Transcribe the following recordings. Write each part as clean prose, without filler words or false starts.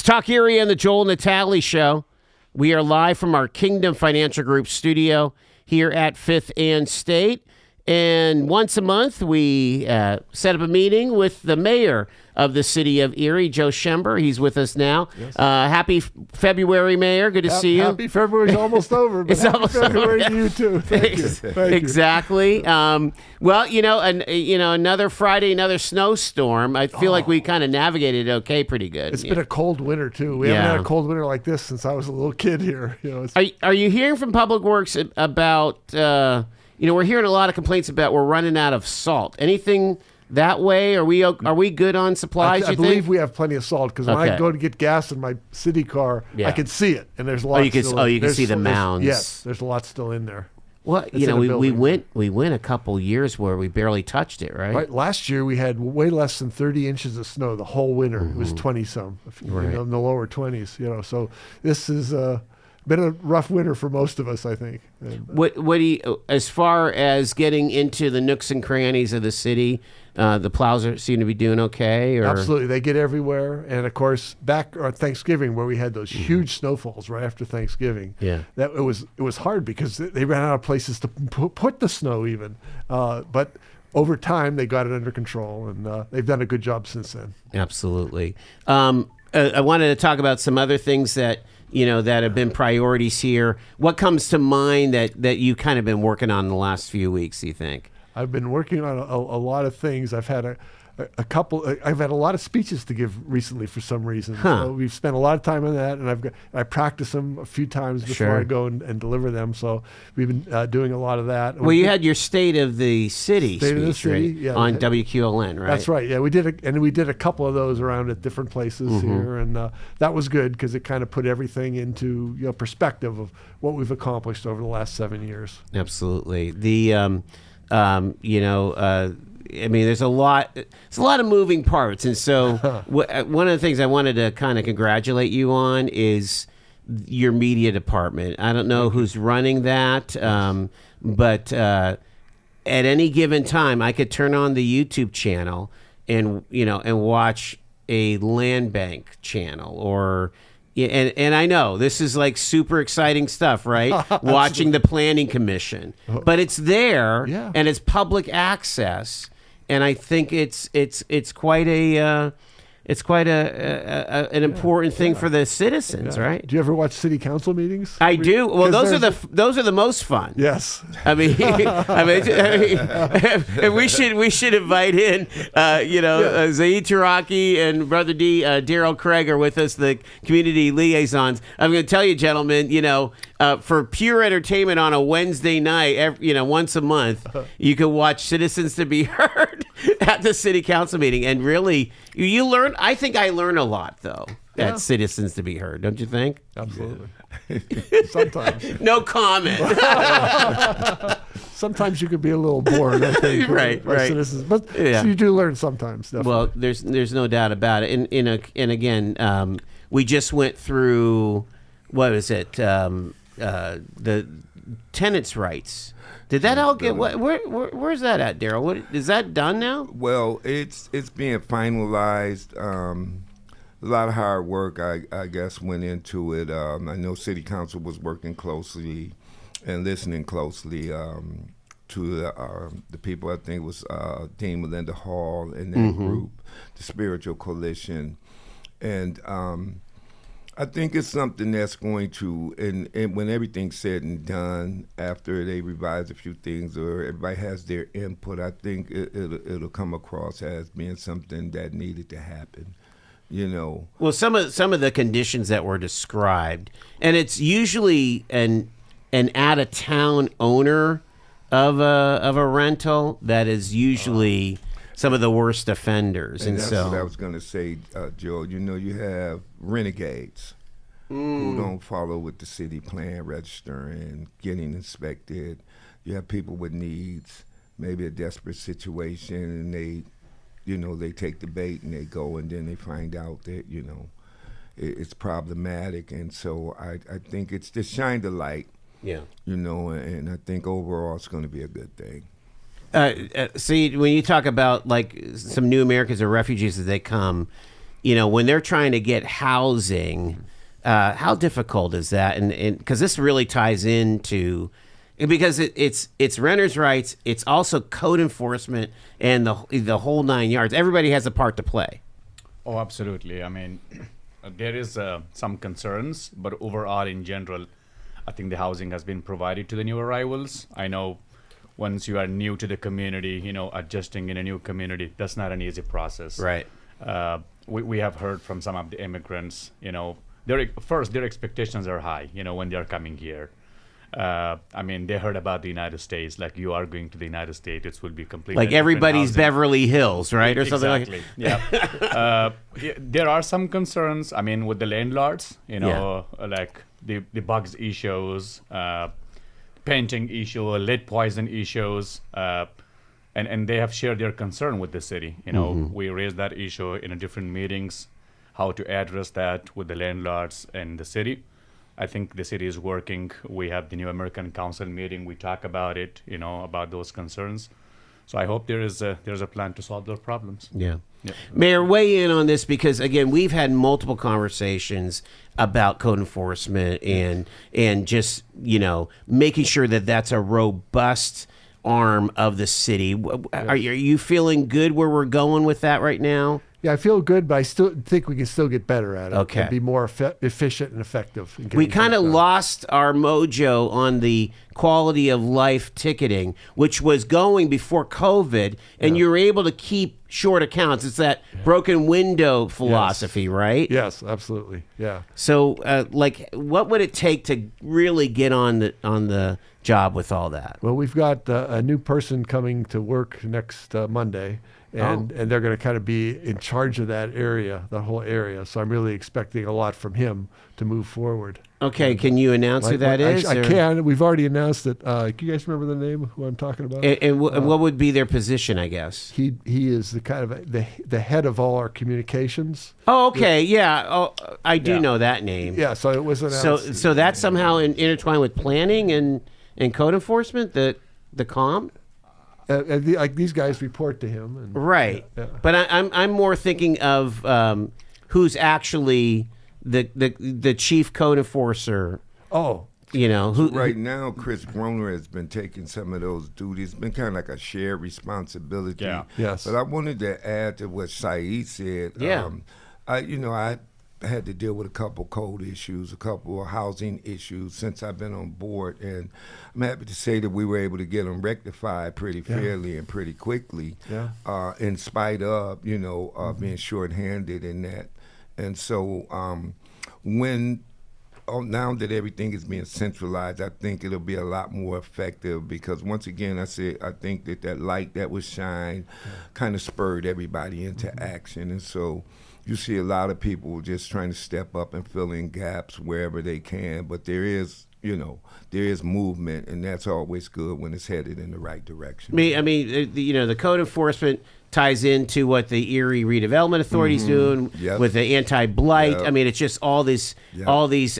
Talk Erie and the Joel Natale Show. We are live from our Kingdom Financial Group studio here at 5th and State. And once a month, we set up a meeting with the mayor of the city of Erie, Joe Schember. He's with us now. Yes. Happy February, Mayor. Good to see you. Happy February's almost over. But it's almost February to you, too. Thank you. Thank exactly. You. Well, another Friday, another snowstorm. I feel like we kind of navigated it okay pretty good. It's been a cold winter, too. We haven't had a cold winter like this since I was a little kid here. Are you hearing from Public Works about... we're hearing a lot of complaints about we're running out of salt. Anything that way? Are we good on supplies? I believe we have plenty of salt because when I go to get gas in my city car, I can see it, and there's a lot. You can see the mounds. Yes, there's a lot still in there. Well, we went a couple years where we barely touched it, right? Right. Last year we had way less than 30 inches of snow the whole winter. It was 20 some, in the lower 20s. So this is. Been a rough winter for most of us, I think. What do you, as far as getting into the nooks and crannies of the city, the plows seem to be doing okay? Or? Absolutely, they get everywhere. And of course, back on Thanksgiving, where we had those huge snowfalls right after Thanksgiving, that it was hard because they ran out of places to put the snow even. But over time, they got it under control, and they've done a good job since then. Absolutely. I wanted to talk about some other things that have been priorities here. What comes to mind that you kind of been working on in the last few weeks, do you think? I've been working on a lot of things. I've had I've had a lot of speeches to give recently for some reason. So we've spent a lot of time on that, and I practice them a few times before I go and deliver them. So we've been doing a lot of that. Well, you had your State of the City speech, right? On WQLN, right? That's right. Yeah, we did a couple of those around at different places here, and that was good because it kind of put everything into perspective of what we've accomplished over the last 7 years. Absolutely. There's a lot of moving parts. And so one of the things I wanted to kind of congratulate you on is your media department. I don't know who's running that, but at any given time, I could turn on the YouTube channel and watch a land bank channel or... And I know this is like super exciting stuff, right? Watching the Planning Commission, but it's there and it's public access, and I think it's quite an important thing for the citizens, right? Do you ever watch city council meetings? I do. Well, those are the most fun. Yes. I mean, we should invite in, Saeed, Taraky, and Brother D, Daryl Craig are with us, the community liaisons. I'm going to tell you, gentlemen, for pure entertainment on a Wednesday night, once a month, you can watch Citizens to be Heard at the city council meeting, and really, you learn. I think I learn a lot though. At Citizens to be Heard, don't you think? Absolutely. Sometimes. No comment. Sometimes you could be a little bored, I think. Right. Citizens, but you do learn sometimes. Definitely. Well, there's no doubt about it. And again, we just went through what is it? The tenants' rights. Did that all get where's that at, Daryl? What is that done now? Well, it's being finalized. A lot of hard work, I guess, went into it. I know City Council was working closely and listening closely to the people. I think it was Dean Melinda Hall and that group, the Spiritual Coalition, and I think it's something that's going to, and when everything's said and done, after they revise a few things or everybody has their input, I think it'll come across as being something that needed to happen. Well, some of the conditions that were described, and it's usually an out of town owner of a rental that is usually some of the worst offenders, and that's what I was going to say, Joe. You have renegades who don't follow with the city plan, registering, getting inspected. You have people with needs, maybe a desperate situation, and they take the bait and they go, and then they find out that it's problematic. And so I think it's just shine the light. Yeah. And I think overall it's going to be a good thing. See, when you talk about like some new Americans or refugees as they come, when they're trying to get housing, how difficult is that? And because this really ties into, because it's renters' rights, it's also code enforcement and the whole 9 yards. Everybody has a part to play. Oh, absolutely. I mean, there is some concerns, but overall, in general, I think the housing has been provided to the new arrivals. I know once you are new to the community, adjusting in a new community, that's not an easy process. Right. We have heard from some of the immigrants, their expectations are high, when they are coming here. I mean, they heard about the United States, like you are going to the United States, it will be completely like everybody's Beverly Hills, right? Or something like that. Yeah. There are some concerns, I mean, with the landlords, like the bugs issues, painting issue, lead poison issues, and they have shared their concern with the city. We raised that issue in different meetings, how to address that with the landlords and the city. I think the city is working. We have the New American Council meeting. We talk about it, about those concerns. So I hope there's a plan to solve those problems. Yeah. Mayor, weigh in on this because, again, we've had multiple conversations about code enforcement and just, making sure that that's a robust arm of the city. Are you feeling good where we're going with that right now? Yeah, I feel good, but I still think we can still get better at it. Okay. And be more efficient and effective. We kind of lost our mojo on the quality of life ticketing, which was going before COVID, and you were able to keep short accounts. It's that broken window philosophy, right? Yes, absolutely. Yeah. So, what would it take to really get on the job with all that? Well, we've got a new person coming to work next Monday. And they're going to kind of be in charge of that area, the whole area. So I'm really expecting a lot from him to move forward. Okay, can you announce who that is? I can. We've already announced it. Can you guys remember the name who I'm talking about? And what would be their position, I guess? He is the kind of the head of all our communications. Oh, okay, yeah. Oh, I do know that name. Yeah, so it was announced. So that's somehow intertwined with planning and code enforcement, the comm? Like these guys report to him, right? Yeah. But I'm more thinking of who's actually the chief code enforcer. Oh, who right now Chris Groner has been taking some of those duties. It's been kind of like a shared responsibility. Yeah. Yes. But I wanted to add to what Saeed said. Yeah. I had to deal with a couple code issues, a couple of housing issues since I've been on board, and I'm happy to say that we were able to get them rectified pretty fairly and pretty quickly, in spite of being shorthanded in that. And so now that everything is being centralized, I think it'll be a lot more effective because once again, I think that light that was shined kind of spurred everybody into action, and so. You see a lot of people just trying to step up and fill in gaps wherever they can, but there is movement, and that's always good when it's headed in the right direction. I mean, the code enforcement ties into what the Erie Redevelopment Authority is doing with the anti-blight. I mean, it's just all these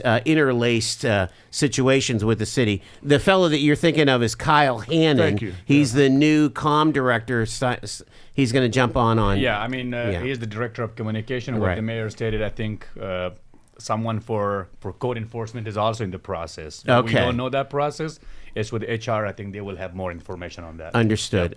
interlaced situations with the city. The fellow that you're thinking of is Kyle Hannon. Thank you. He's the new comm director. He's going to jump on. Yeah, I mean, he is the director of communication. What the mayor stated, I think someone for code enforcement is also in the process. Okay. We don't know that process. It's with HR. I think they will have more information on that. Understood.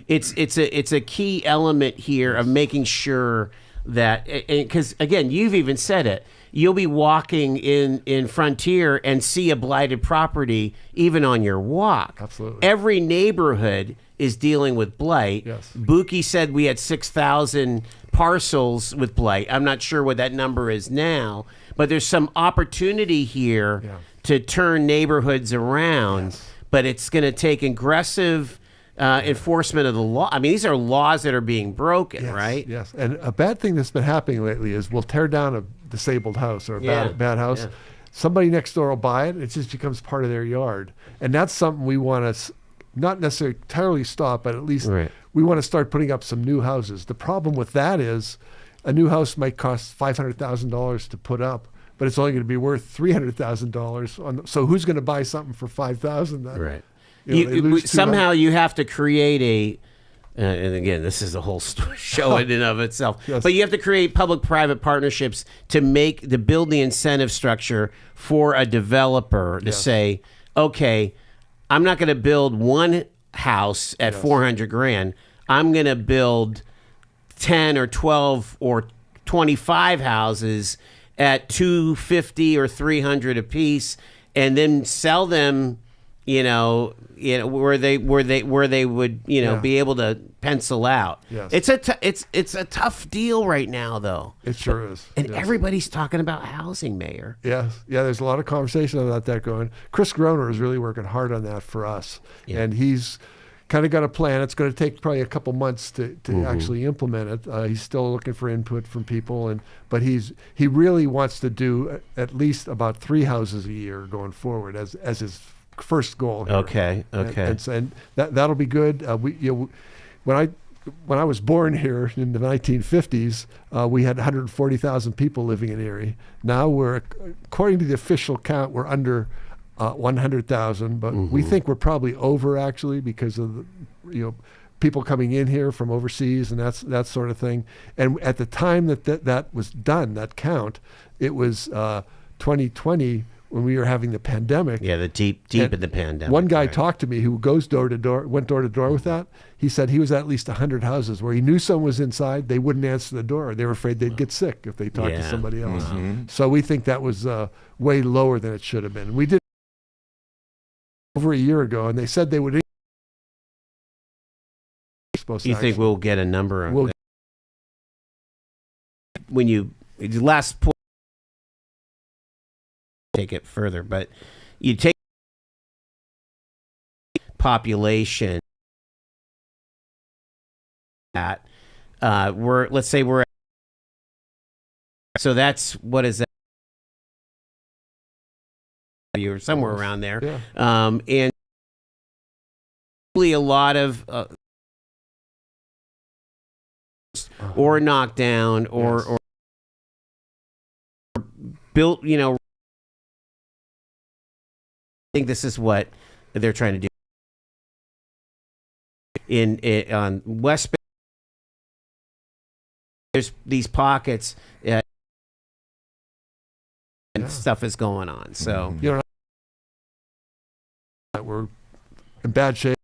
It's a key element here of making sure that, because again, you've even said it. You'll be walking in Frontier and see a blighted property even on your walk. Absolutely. Every neighborhood is dealing with blight. Yes. Buki said we had 6,000 parcels with blight. I'm not sure what that number is now, but there's some opportunity here to turn neighborhoods around, but it's going to take aggressive enforcement of the law. I mean, these are laws that are being broken, right? Yes. And a bad thing that's been happening lately is we'll tear down a disabled house or a bad house. Yeah. Somebody next door will buy it. It just becomes part of their yard. And that's something we want to not necessarily entirely stop, but at least we want to start putting up some new houses. The problem with that is a new house might cost $500,000 to put up, but it's only going to be worth $300,000. So who's going to buy something for $5,000? Right. Somehow you have to create And again, this is a whole show in and of itself. Yes. But you have to create public-private partnerships to build the incentive structure for a developer to say, okay, I'm not going to build one house at 400 grand. I'm going to build 10 or 12 or 25 houses at 250 or 300 a piece, and then sell them, where they would, be able to pencil out. Yes. It's a tough deal right now, though. It sure is. And everybody's talking about housing, Mayor. Yes. Yeah, there's a lot of conversation about that going. Chris Groner is really working hard on that for us. Yeah. And he's kind of got a plan. It's going to take probably a couple months to actually implement it. He's still looking for input from people, but he really wants to do at least about 3 houses a year going forward as his first goal here. Okay. And that'll be good. When I was born here in the 1950s, we had 140,000 people living in Erie. Now according to the official count, we're under 100,000, but we think we're probably over actually because of the, people coming in here from overseas and that sort of thing. And at the time that was done, that count, it was 2020 when we were having the pandemic. Yeah, the deep in the pandemic. One guy talked to me who goes door to door, went door to door with that. He said he was at least 100 houses where he knew someone was inside. They wouldn't answer the door. They were afraid they'd get sick if they talked to somebody else. So we think that was way lower than it should have been. We did over a year ago, and they said they would. You think we'll get a number of when you last point, take it further, but you take population at let's say we're so that's what is that or somewhere around there. And a lot of or knocked down or built, I think this is what they're trying to do on West Bay. There's these pockets and stuff is going on. So we're in bad shape.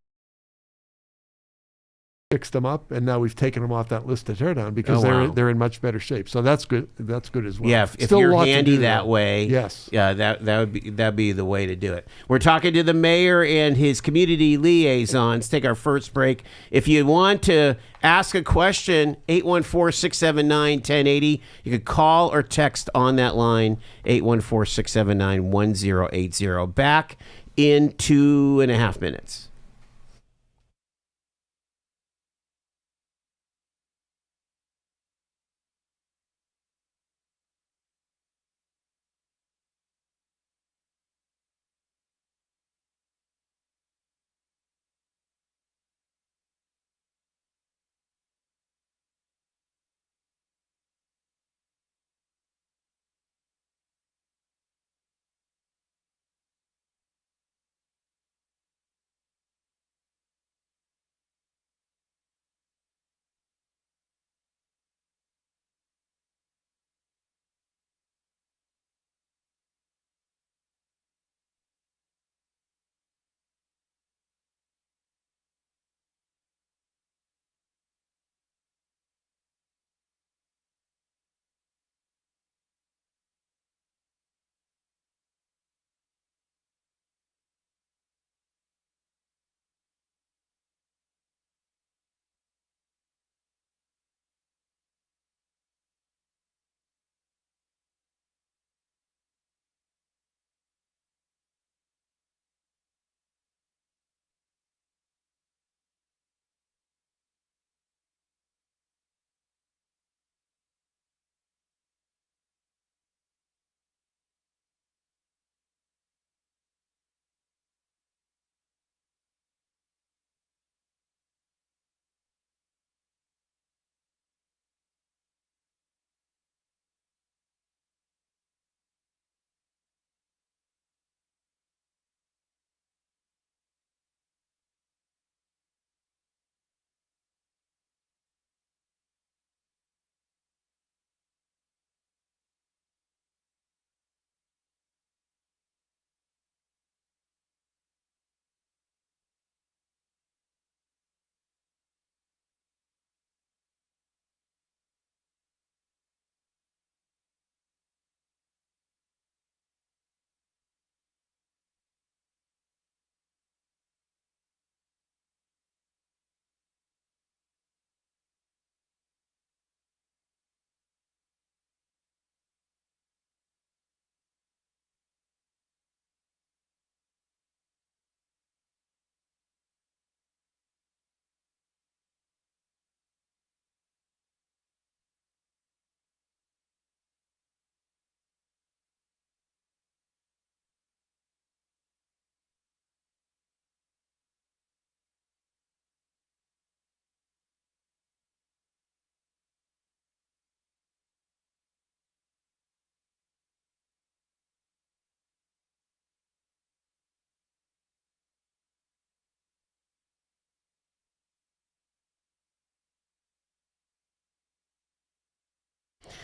Fixed them up, and now we've taken them off that list to tear down because they're in much better shape. So that's good. That's good as well. Yeah, if you're handy that way, yes, that'd be the way to do it. We're talking to the mayor and his community liaisons. Take our first break. If you want to ask a question, 814-679-1080. You can call or text on that line, 814-679-1080. Back in 2.5 minutes.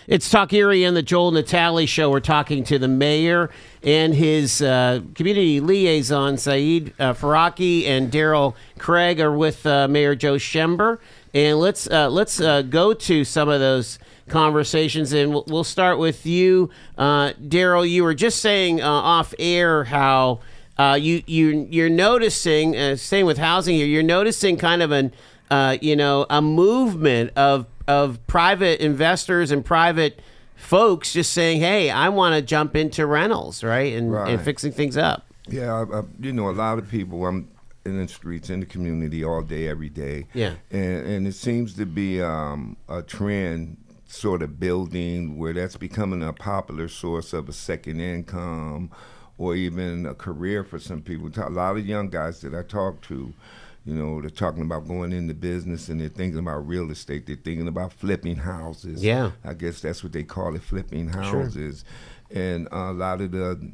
It's Talk Erie and the Joel Natale Show. We're talking to the mayor and his community liaison, Saeed Taraky, and Daryl Craig are with Mayor Joe Schember. And let's go to some of those conversations, and we'll start with you, Daryl. You were just saying off air how you're noticing, staying with housing here, you're noticing kind of a movement of private investors and private folks just saying, hey, I want to jump into rentals, right? And fixing things up. Yeah, a lot of people, I'm in the streets, in the community all day, every day. Yeah. And it seems to be a trend sort of building where that's becoming a popular source of a second income or even a career for some people. A lot of young guys that I talk to, they're talking about going into business and they're thinking about real estate. They're thinking about flipping houses. Yeah. I guess that's what they call it, flipping houses. Sure. And a lot of the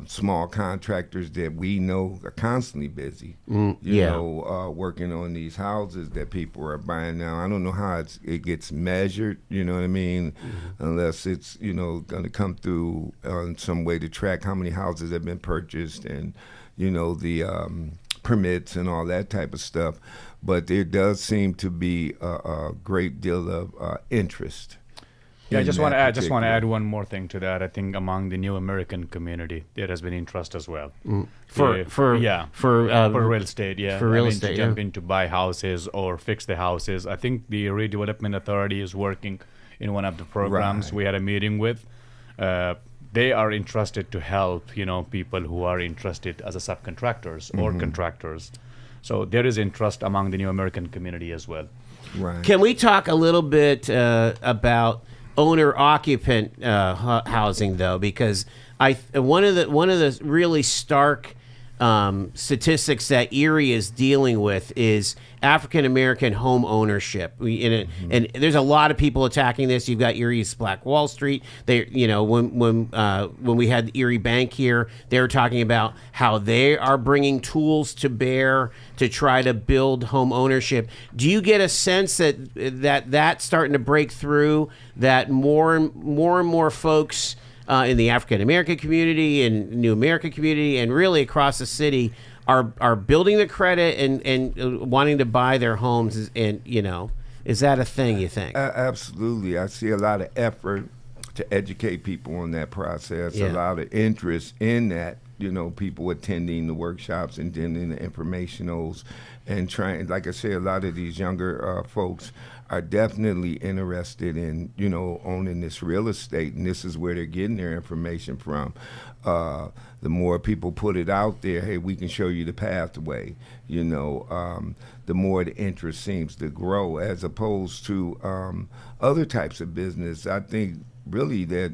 small contractors that we know are constantly busy, working on these houses that people are buying now. I don't know how it gets measured, you know what I mean, unless it's, going to come through in some way to track how many houses have been purchased and, the permits and all that type of stuff. But there does seem to be a great deal of interest. Yeah, I just want to add one more thing to that. I think among the new American community, there has been interest as well For real estate. Yeah, for real estate, to jump in to buy houses or fix the houses. I think the Redevelopment Authority is working in one of the programs we had a meeting with. They are interested to help people who are interested as a subcontractors or contractors. So there is interest among the new American community as well. Right. Can we talk a little bit about owner-occupant housing, though, because one of the really stark statistics that Erie is dealing with is African American home ownership. And there's a lot of people attacking this. You've got Erie's Black Wall Street. When we had Erie Bank here, they were talking about how they are bringing tools to bear to try to build home ownership. Do you get a sense that's starting to break through, that more and more folks in the African American community and New American community and really across the city are building the credit and wanting to buy their homes? And is that a thing, you think? Absolutely. I see a lot of effort to educate people on that process, a lot of interest in that, people attending the workshops and attending the informationals and trying, like I say, a lot of these younger folks are definitely interested in, owning this real estate, and this is where they're getting their information from. The more people put it out there, hey, we can show you the pathway, the more the interest seems to grow, as opposed to other types of business. I think really that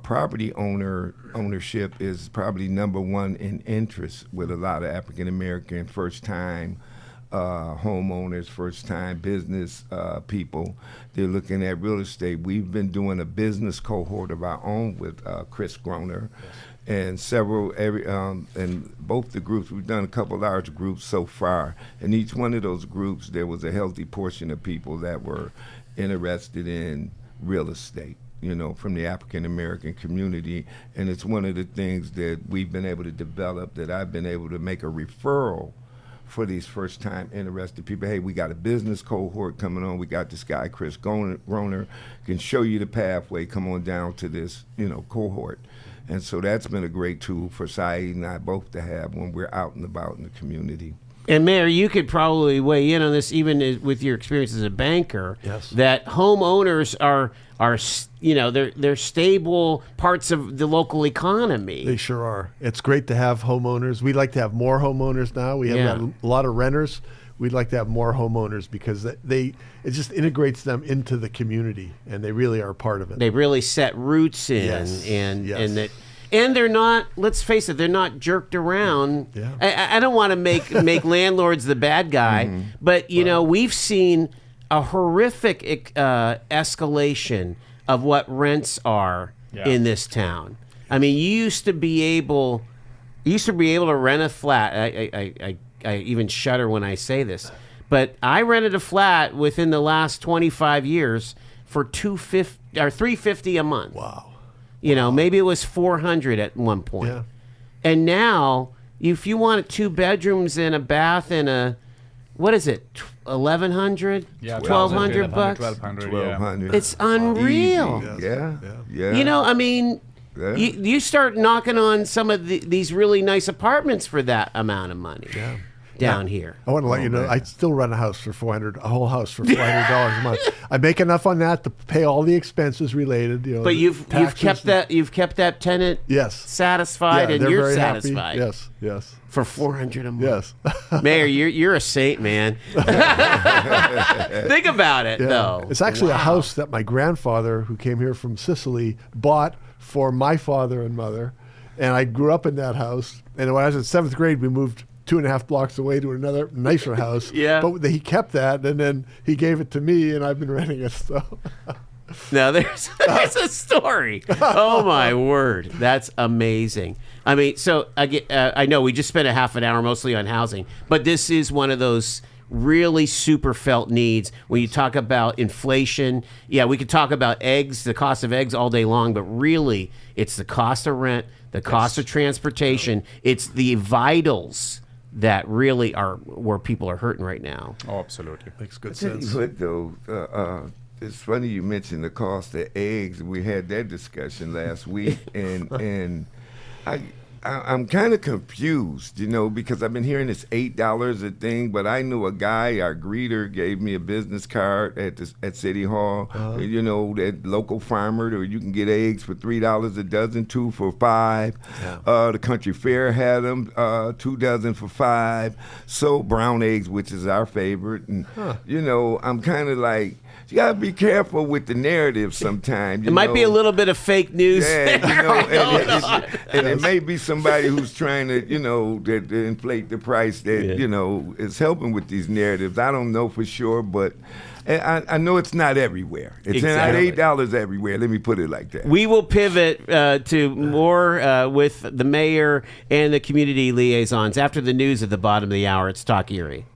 property ownership is probably number one in interest with a lot of African American first-time homeowners, first-time business people. They're looking at real estate. We've been doing a business cohort of our own with Chris Groner, and and both the groups. We've done a couple large groups so far. In each one of those groups, there was a healthy portion of people that were interested in real estate, from the African American community. And it's one of the things that we've been able to develop, that I've been able to make a referral for these first-time interested people. Hey, we got a business cohort coming on. We got this guy, Chris Groner, can show you the pathway. Come on down to this, cohort. And so that's been a great tool for Saeed and I both to have when we're out and about in the community. And Mayor, you could probably weigh in on this, even with your experience as a banker. Yes. That homeowners are they're stable parts of the local economy. They sure are. It's great to have homeowners. We'd like to have more homeowners now. We have a lot of renters. We'd like to have more homeowners because it just integrates them into the community, and they really are part of it. They really set roots in, and they're not. Let's face it, they're not jerked around. Yeah. I don't want to make landlords the bad guy, but we've seen a horrific escalation of what rents are in this town. I mean, you used to be able to rent a flat. I even shudder when I say this, but I rented a flat within the last 25 years for $250 or $350 a month. Wow. You know, maybe it was $400 at one point. Yeah. And now, if you want 2 bedrooms and a bath and a, what is it, $1,100? Yeah, $1,200 bucks? 1,200, 1,200. It's unreal. Easy. Yeah. You know, I mean, Yeah. you start knocking on some of these really nice apartments for that amount of money down here. I want to let you know, I still rent a house for a whole house for $400 a month. I make enough on that to pay all the expenses related. You know, But you've kept that tenant Yes. satisfied, Yeah, and they're you're very happy. satisfied. Yes. For $400 a month. Yes. Mayor, you're a saint, man. Think about it, though. It's actually a house that my grandfather, who came here from Sicily, bought for my father and mother. And I grew up in that house. And when I was in 7th grade, we moved 2.5 blocks away to another nicer house. Yeah. But he kept that, and then he gave it to me, and I've been renting it. So. Now there's a story. Oh my word, that's amazing. I mean, so I know we just spent a half an hour mostly on housing, but this is one of those really super felt needs. When you talk about inflation, yeah, we could talk about eggs, the cost of eggs all day long, but really, it's the cost of rent, the cost of transportation, it's the vitals that really are where people are hurting right now. Oh, absolutely. Makes good Tell you sense. what, though, it's funny you mentioned the cost of eggs. We had that discussion last week, and I'm kind of confused, you know, because I've been hearing it's $8 a thing, but I knew a guy, our greeter, gave me a business card at City Hall. You know, that local farmer, or you can get eggs for $3 a dozen, 2 for $5. Yeah. The country fair had them, 2 dozen for $5. So brown eggs, which is our favorite, and you know, I'm kind of like, you gotta be careful with the narrative sometimes. It might be a little bit of fake news. Yeah, you know, and it may be somebody who's trying to, you know, to inflate the price that, you know, is helping with these narratives. I don't know for sure, but I know it's not everywhere. It's Exactly. not $8 everywhere. Let me put it like that. We will pivot to more with the mayor and the community liaisons after the news at the bottom of the hour. It's Talk Erie.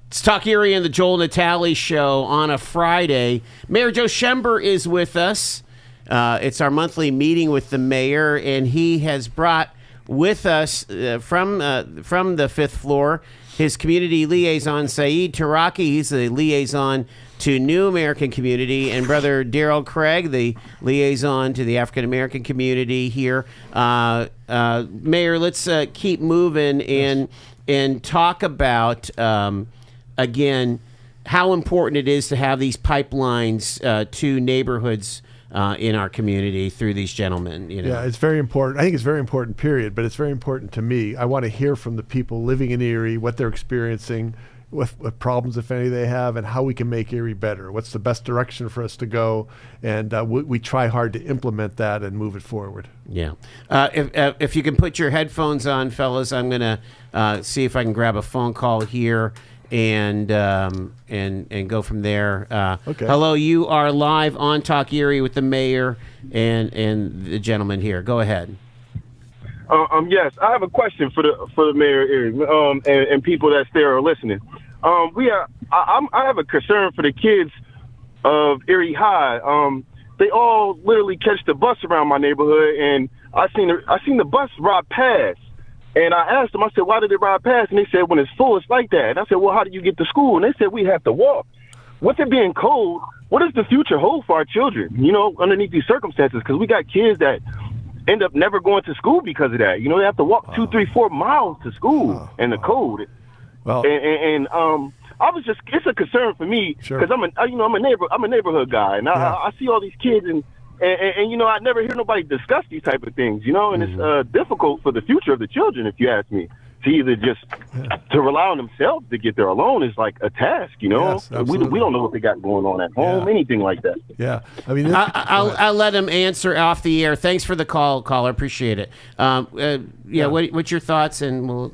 It's Talk Erie and the Joel Natale Show on a Friday. Mayor Joe Schember is with us. It's our monthly meeting with the mayor, and he has brought with us from the fifth floor his community liaison, Saeed Taraky. He's the liaison to New American Community, and Brother Daryl Craig, the liaison to the African American community here. Mayor, let's keep moving and talk about, again, how important it is to have these pipelines to neighborhoods in our community through these gentlemen. Yeah, it's very important. I think it's very important, period, but it's very important to me. I want to hear from the people living in Erie, what they're experiencing, what problems, if any, they have, and how we can make Erie better. What's the best direction for us to go? And we try hard to implement that and move it forward. Yeah. If you can put your headphones on, fellas, I'm going to see if I can grab a phone call here and go from there. Okay. Hello, you are live on Talk Erie with the mayor and the gentleman here. Go ahead. Yes, I have a question for the mayor of Erie, and people that's there are listening. I have a concern for the kids of Erie High. They all literally catch the bus around my neighborhood, and I seen the bus ride past. And I asked them, I said, why did it ride past? And they said, when it's full, it's like that. And I said, well, how do you get to school? And they said, we have to walk. With it being cold, what does the future hold for our children, underneath these circumstances? Because we got kids that end up never going to school because of that. They have to walk 2, 3, 4 miles to school in the cold. Well, and I was just, it's a concern for me because I'm a neighborhood guy, and I see all these kids and I never hear nobody discuss these type of things, and it's difficult for the future of the children, if you ask me. To either just to rely on themselves to get there alone is like a task, Yes, we don't know what they got going on at home, anything like that. Yeah, I mean, I'll let him answer off the air. Thanks for the call, caller. Appreciate it. What's your thoughts? And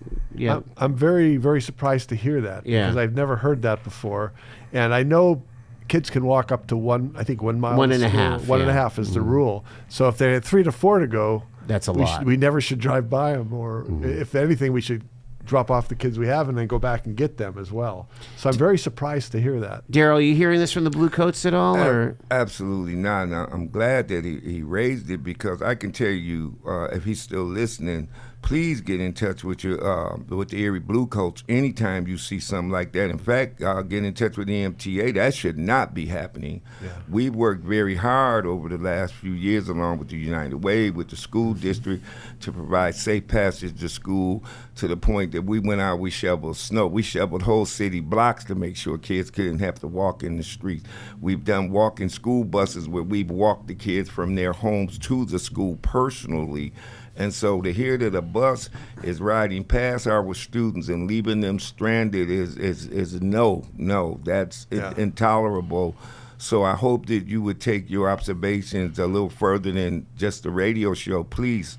I'm very, very surprised to hear that because I've never heard that before, and I know kids can walk up to 1 mile. 1.5. 1.5 is the rule. So if they had 3 to 4 to go, that's a lot. We never should drive by them, or if anything, we should drop off the kids we have and then go back and get them as well. So I'm very surprised to hear that. Daryl, are you hearing this from the Blue Coats at all? Or? Absolutely not. Now, I'm glad that he raised it because I can tell you, if he's still listening, please get in touch with the Erie Blue Coats anytime you see something like that. In fact, get in touch with the EMTA. That should not be happening. Yeah. We've worked very hard over the last few years along with the United Way, with the school district, to provide safe passage to school to the point that we went out, we shoveled snow. We shoveled whole city blocks to make sure kids couldn't have to walk in the streets. We've done walking school buses where we've walked the kids from their homes to the school personally. And so to hear that a bus is riding past our students and leaving them stranded is no, that's intolerable. So I hope that you would take your observations a little further than just the radio show. Please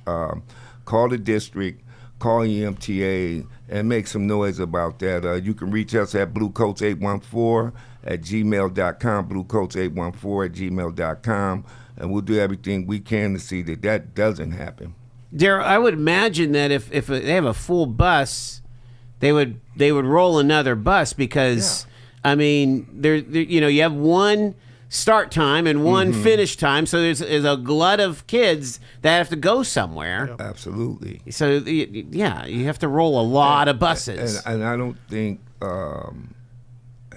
call the district, call EMTA, and make some noise about that. You can reach us at bluecoats814@gmail.com, bluecoats814@gmail.com, and we'll do everything we can to see that doesn't happen. Daryl, I would imagine that if they have a full bus, they would roll another bus because I mean you have one start time and one finish time, so there's a glut of kids that have to go somewhere. Yep. Absolutely. So you have to roll a lot of buses. And I don't think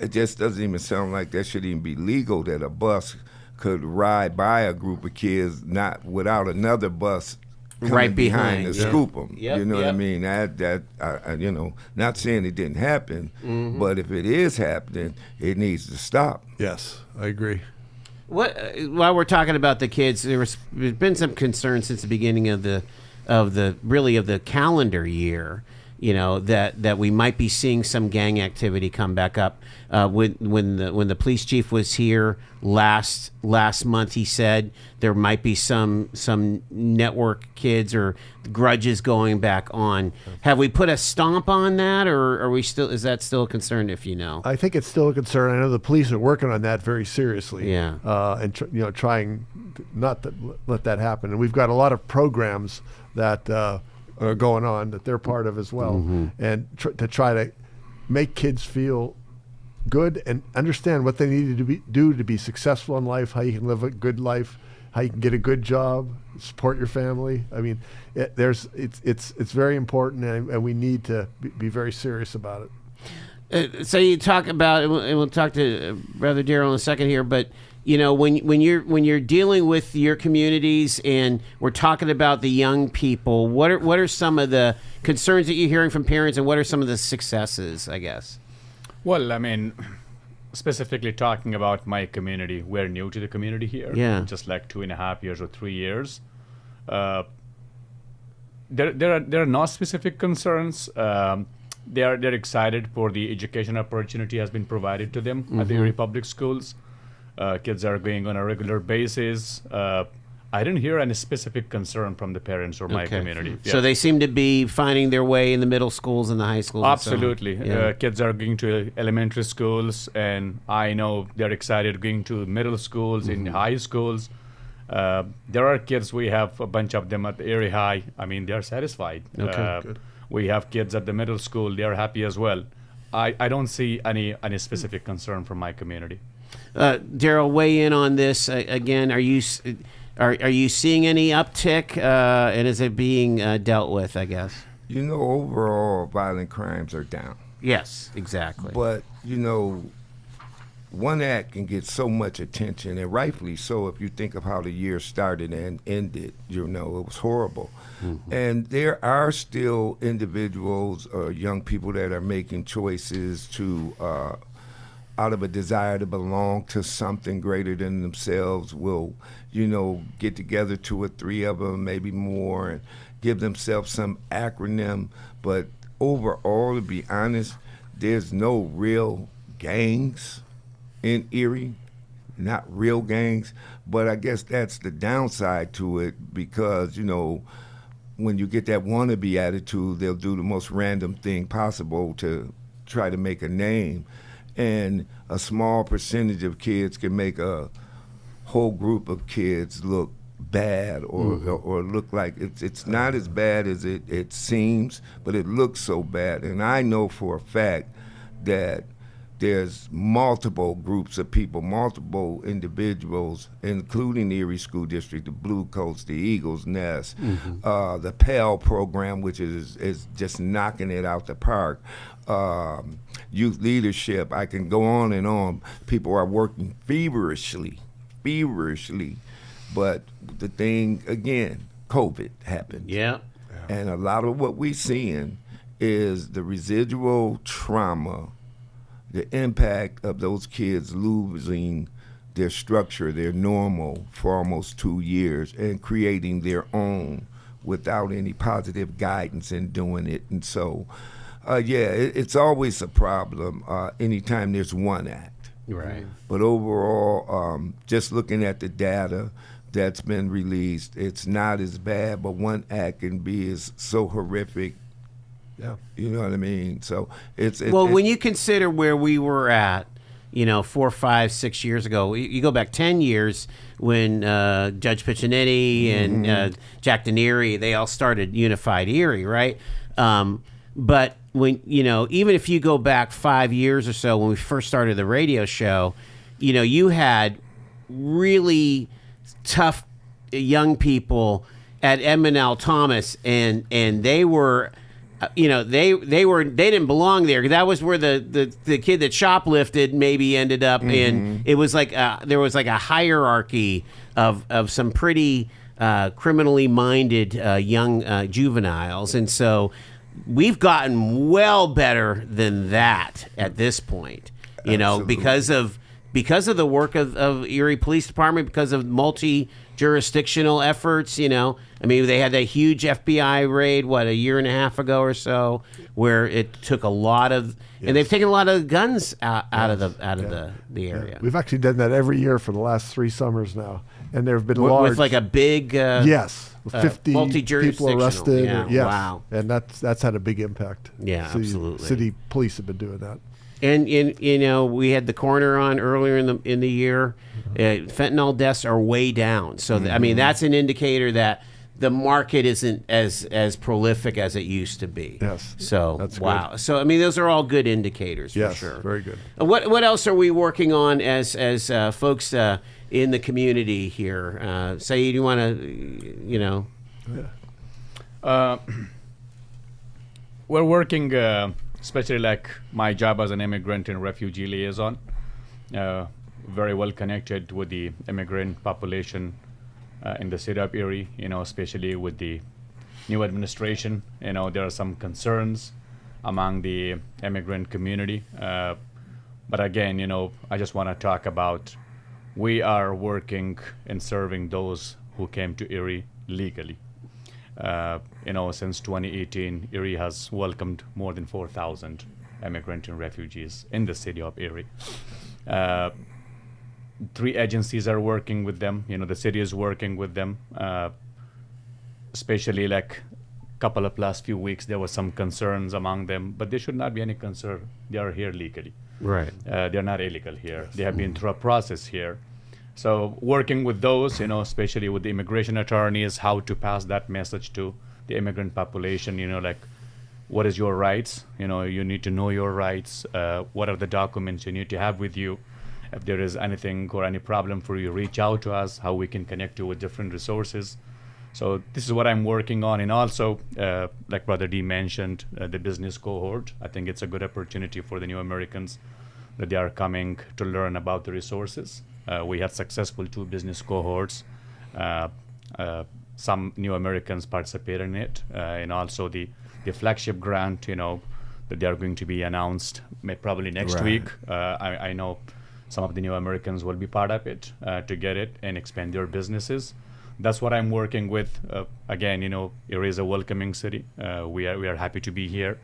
it just doesn't even sound like that should even be legal that a bus could ride by a group of kids not without another bus right behind to scoop them. Yep, what I mean? That not saying it didn't happen, but if it is happening, it needs to stop. Yes, I agree. While we're talking about the kids, there's been some concern since the beginning of the calendar year. That we might be seeing some gang activity come back up. When the police chief was here last month, he said there might be some network kids or grudges going back on. Have we put a stomp on that, or are we still? Is that still a concern? If you know, I think it's still a concern. I know the police are working on that very seriously. Yeah, and trying not to let that happen. And we've got a lot of programs that are going on that they're part of as well, and to try to make kids feel good and understand what they needed to do to be successful in life, how you can live a good life, how you can get a good job, support your family. I mean, it's very important, and we need to be very serious about it. So you talk about, and we'll talk to Brother Daryl in a second here, but when you're dealing with your communities, and we're talking about the young people, what are some of the concerns that you're hearing from parents, and what are some of the successes, I guess? Well, I mean, specifically talking about my community, we're new to the community here. Yeah. Just like 2.5 years or 3 years. There are no specific concerns. They're excited for the education opportunity has been provided to them at the Erie Public Schools. Kids are going on a regular basis. I didn't hear any specific concern from the parents or my community. Yeah. So they seem to be finding their way in the middle schools and the high schools. Absolutely. And so on. Yeah. Kids are going to elementary schools, and I know they're excited going to middle schools, in high schools. There are kids, we have a bunch of them at the Erie High. I mean, they're satisfied. Okay, good. We have kids at the middle school. They're happy as well. I don't see any specific concern from my community. Daryl, weigh in on this. Again, are you seeing any uptick, and is it being dealt with, I guess? Overall, violent crimes are down. Yes, exactly. But, one act can get so much attention, and rightfully so, if you think of how the year started and ended. It was horrible. Mm-hmm. And there are still individuals or young people that are making choices to out of a desire to belong to something greater than themselves, will, get together 2 or 3 of them, maybe more, and give themselves some acronym. But overall, to be honest, there's no real gangs in Erie, not real gangs. But I guess that's the downside to it, because, when you get that wannabe attitude, they'll do the most random thing possible to try to make a name. And a small percentage of kids can make a whole group of kids look bad, or look like it's not as bad as it seems, but it looks so bad. And I know for a fact that there's multiple groups of people, multiple individuals, including the Erie School District, the Blue Coats, the Eagles Nest, the Pell program, which is just knocking it out the park. Youth leadership, I can go on and on. People are working feverishly. But the thing, again, COVID happened. Yeah. And a lot of what we're seeing is the residual trauma, the impact of those kids losing their structure, their normal, for almost 2 years, and creating their own without any positive guidance in doing it. And so, it's always a problem anytime there's one act. Right. But overall, just looking at the data that's been released, it's not as bad, but one act can be so horrific. Yeah. You know what I mean? So when you consider where we were at, 4, 5, 6 years ago, you go back 10 years when Judge Piccinetti and Jack Denieri, they all started Unified Erie, right? But when, even if you go back 5 years or so, when we first started the radio show, you had really tough young people at Edmund Thomas, and they were, they didn't belong there. That was where the kid that shoplifted maybe ended up in. It was like there was like a hierarchy of some pretty criminally minded young juveniles, and so we've gotten well better than that at this point. Because of the work of Erie Police Department, because of multi-jurisdictional efforts. I mean, they had that huge FBI raid, a year and a half ago or so, where it took a lot of, and they've taken a lot of guns out of the area. We've actually done that every year for the last 3 summers now, and there have been with like a big 50 people arrested. Yeah, wow, and that's had a big impact. Yeah, absolutely. City police have been doing that. And we had the coroner on earlier in the year. Fentanyl deaths are way down. So I mean, that's an indicator that the market isn't as prolific as it used to be. Yes. So That's wow. good. So I mean, those are all good indicators for Yes, sure. very good. What else are we working on as folks in the community here? Saeed, you want to, We're working, especially like my job as an immigrant and refugee liaison, very well connected with the immigrant population in the city of Erie, especially with the new administration. There are some concerns among the immigrant community. But again, I just want to talk about we are working and serving those who came to Erie legally. Since 2018, Erie has welcomed more than 4,000 immigrant and refugees in the city of Erie. 3 agencies are working with them. The city is working with them. Especially like couple of last few weeks, there were some concerns among them, but there should not be any concern. They are here legally. right? They're not illegal here. They have been through a process here. So working with those, especially with the immigration attorneys, how to pass that message to the immigrant population, like what is your rights? You need to know your rights. What are the documents you need to have with you? If there is anything or any problem for you, reach out to us, how we can connect you with different resources. So this is what I'm working on. And also, like Brother D mentioned, the business cohort. I think it's a good opportunity for the new Americans that they are coming to learn about the resources. We had successful 2 business cohorts. Some new Americans participated in it. And also the flagship grant, that they are going to be announced probably next Right. week. I know some of the new Americans will be part of it to get it and expand their businesses. That's what I'm working with. Again, Erie is a welcoming city. We are happy to be here.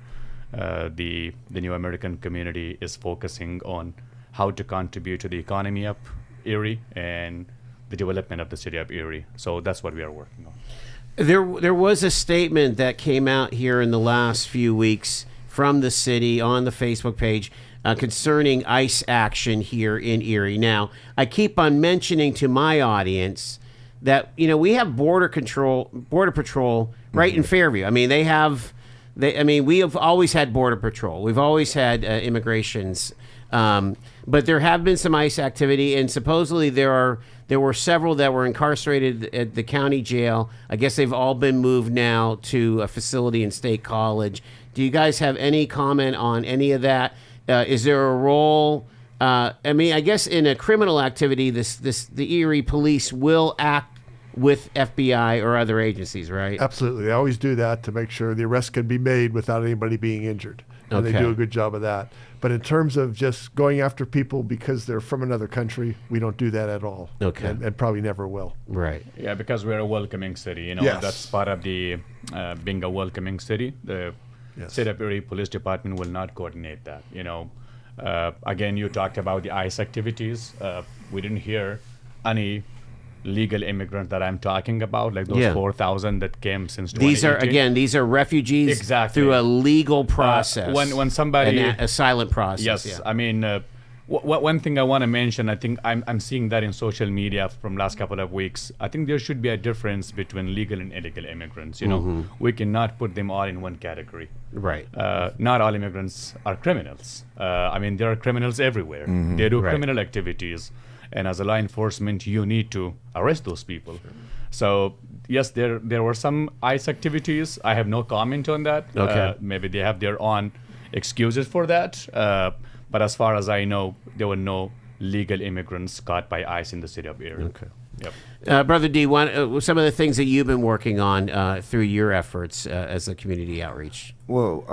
The new American community is focusing on how to contribute to the economy of Erie and the development of the city of Erie. So that's what we are working on. There was a statement that came out here in the last few weeks from the city on the Facebook page concerning ICE action here in Erie. Now, I keep on mentioning to my audience that we have border patrol right in Fairview. I mean, we have always had border patrol. We've always had immigrations, but there have been some ICE activity, and supposedly there were several that were incarcerated at the county jail. I guess they've all been moved now to a facility in State College. Do you guys have any comment on any of that? Is there a role? I guess in a criminal activity, the Erie police will act with FBI or other agencies, right? Absolutely. They always do that to make sure the arrest can be made without anybody being injured. And they do a good job of that. But in terms of just going after people because they're from another country, we don't do that at all. Okay. And probably never will. Right. Yeah, because we're a welcoming city. Yes. That's part of the being a welcoming city. The City of Erie Police Department will not coordinate that. Again, you talked about the ICE activities. We didn't hear any legal immigrant that I'm talking about, like those 4,000 that came since 2018. These are refugees through a legal process. When somebody a silent process. Yes, yeah. I mean, one thing I want to mention, I think I'm seeing that in social media from last couple of weeks. I think there should be a difference between legal and illegal immigrants. We cannot put them all in one category. Right. Not all immigrants are criminals. There are criminals everywhere. They do criminal activities. And as a law enforcement, you need to arrest those people. Sure. So, yes, there were some ICE activities. I have no comment on that. Okay. Maybe they have their own excuses for that. But as far as I know, there were no legal immigrants caught by ICE in the city of Erie. Okay. Yep. Brother D, some of the things that you've been working on through your efforts as a community outreach. Well,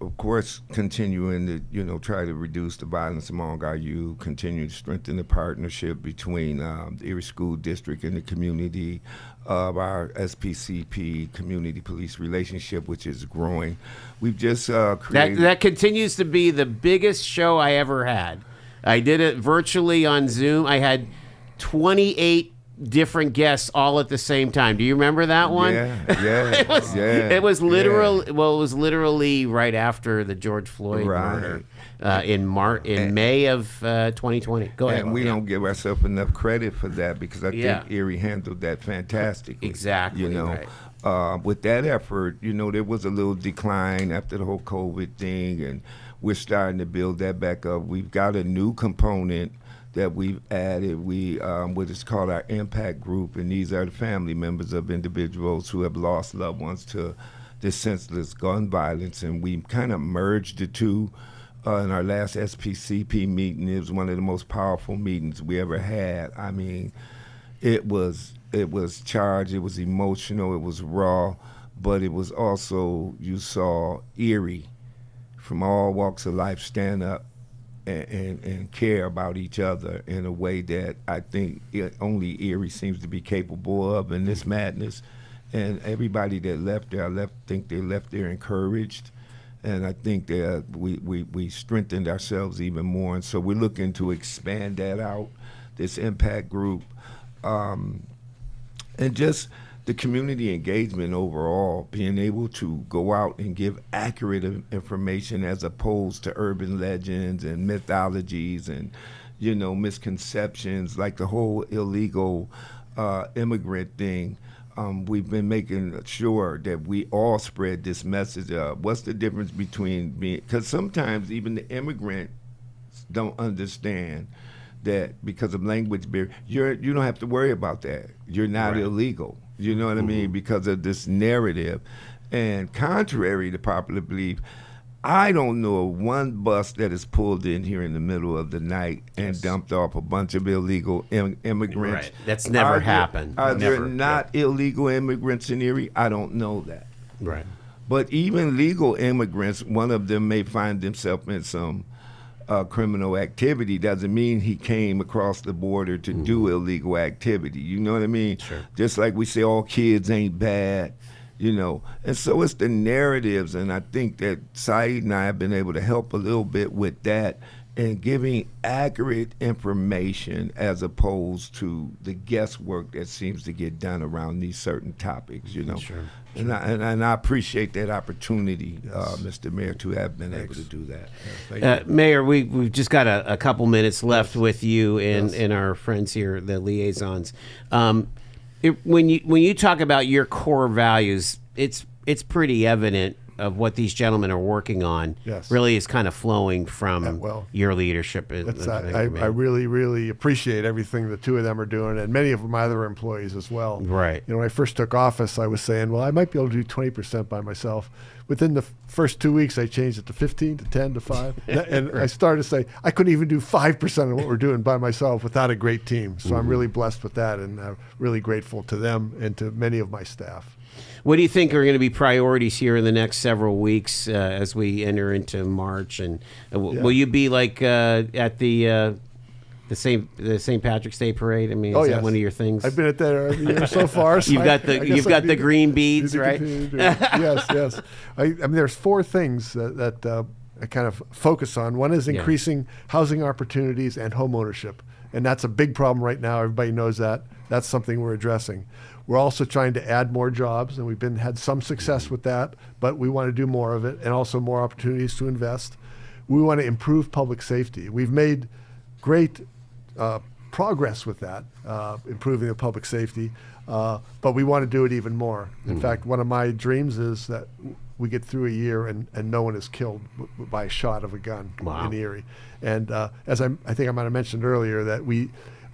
of course, continuing to try to reduce the violence among our youth, continue to strengthen the partnership between the Erie School District and the community of our SPCP community police relationship, which is growing. We've just created that continues to be the biggest show I ever had. I did it virtually on Zoom. I had 28 different guests all at the same time. Do you remember that one? Yeah, it was literal. Yeah. Well, it was literally right after the George Floyd murder in May of 2020. Go ahead. And we don't give ourselves enough credit for that because I think Erie handled that fantastically. Exactly. With that effort, there was a little decline after the whole COVID thing, and we're starting to build that back up. We've got a new component that we've added, what is called our impact group, and these are the family members of individuals who have lost loved ones to this senseless gun violence, and we kind of merged the two in our last SPCP meeting. It was one of the most powerful meetings we ever had. I mean, it was charged, it was emotional, it was raw, but it was also, you saw Erie from all walks of life stand up and care about each other in a way that I think only Erie seems to be capable of in this madness. And everybody that left there, I think they left there encouraged. And I think that we strengthened ourselves even more. And so we're looking to expand that out, this impact group, and just the community engagement overall, being able to go out and give accurate information as opposed to urban legends and mythologies and, misconceptions, like the whole illegal immigrant thing. We've been making sure that we all spread this message of what's the difference between because sometimes even the immigrants don't understand that because of language barrier, you don't have to worry about that. You're not illegal. You know what I mean? Because of this narrative. And contrary to popular belief, I don't know of one bus that is pulled in here in the middle of the night and dumped off a bunch of illegal immigrants. Right. That's never happened. Are there not illegal immigrants in Erie? I don't know that. Right. But even legal immigrants, one of them may find themselves in some criminal activity. Doesn't mean he came across the border to do illegal activity. You know what I mean? Sure. Just like we say all kids ain't bad, And so it's the narratives, and I think that Saeed and I have been able to help a little bit with that and giving accurate information as opposed to the guesswork that seems to get done around these certain topics, Sure. And I appreciate that opportunity, Mr. Mayor, to have been able to do that. Mayor, we've just got a couple minutes left with you and our friends here, the liaisons. When you talk about your core values, it's pretty evident of what these gentlemen are working on. Really is kind of flowing from your leadership. I really, really appreciate everything the two of them are doing, and many of my other employees as well. Right. When I first took office, I was saying, well, I might be able to do 20% by myself. Within the first 2 weeks, I changed it to 15, to 10, to 5. And I started to say, I couldn't even do 5% of what we're doing by myself without a great team. So I'm really blessed with that, and really grateful to them and to many of my staff. What do you think are going to be priorities here in the next several weeks as we enter into March? And will you be like at the St. Patrick's Day parade? I mean, is that one of your things? I've been at that every year so far. So you've got the green beads, right? Yes. I mean, there's four things that I kind of focus on. One is increasing housing opportunities and home ownership, and that's a big problem right now. Everybody knows that. That's something we're addressing. We're also trying to add more jobs, and we've had some success with that, but we want to do more of it, and also more opportunities to invest. We want to improve public safety. We've made great progress with that, improving the public safety, but we want to do it even more. In fact, one of my dreams is that we get through a year and no one is killed by a shot of a gun in Erie. And as I think I might have mentioned earlier, that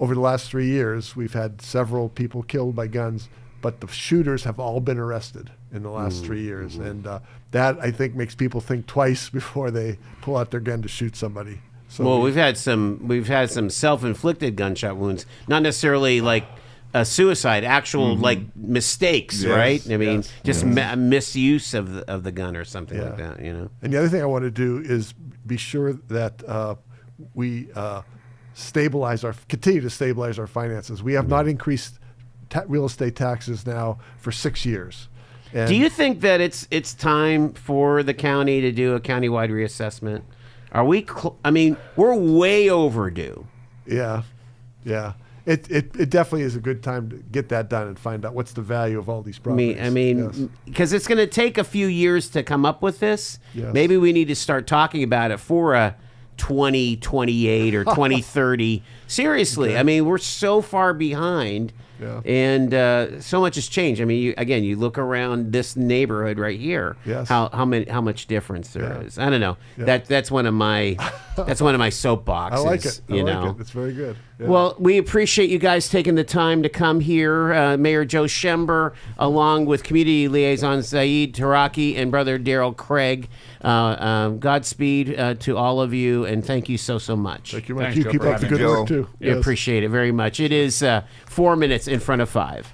over the last 3 years, we've had several people killed by guns, but the shooters have all been arrested in the last 3 years. And that, I think, makes people think twice before they pull out their gun to shoot somebody. So we've had some self-inflicted gunshot wounds, not necessarily like a suicide, actual like mistakes, right? I mean, just misuse of the gun or something like that, And the other thing I want to do is be sure that we continue to stabilize our finances. We have not increased real estate taxes now for 6 years. And do you think that it's time for the county to do a countywide reassessment? Are we? I mean, we're way overdue. Yeah. it definitely is a good time to get that done and find out what's the value of all these properties. I mean, because it's going to take a few years to come up with this. Yes. Maybe we need to start talking about it for a 2028 or 2030. Seriously, I mean, we're so far behind. Yeah. And so much has changed. I mean, you look around this neighborhood right here. Yes. How much difference there is. I don't know. Yeah. That's one of my soapboxes. I like it. You know. It's very good. Yeah. Well, we appreciate you guys taking the time to come here. Mayor Joe Schember, along with Community Liaison Saeed, Taraky, and Brother Daryl Craig. Godspeed to all of you, and thank you so much. Thank you much. Thanks, You Joe, keep for up the having good me. work too. We appreciate it very much. It is 4 minutes in front of 5.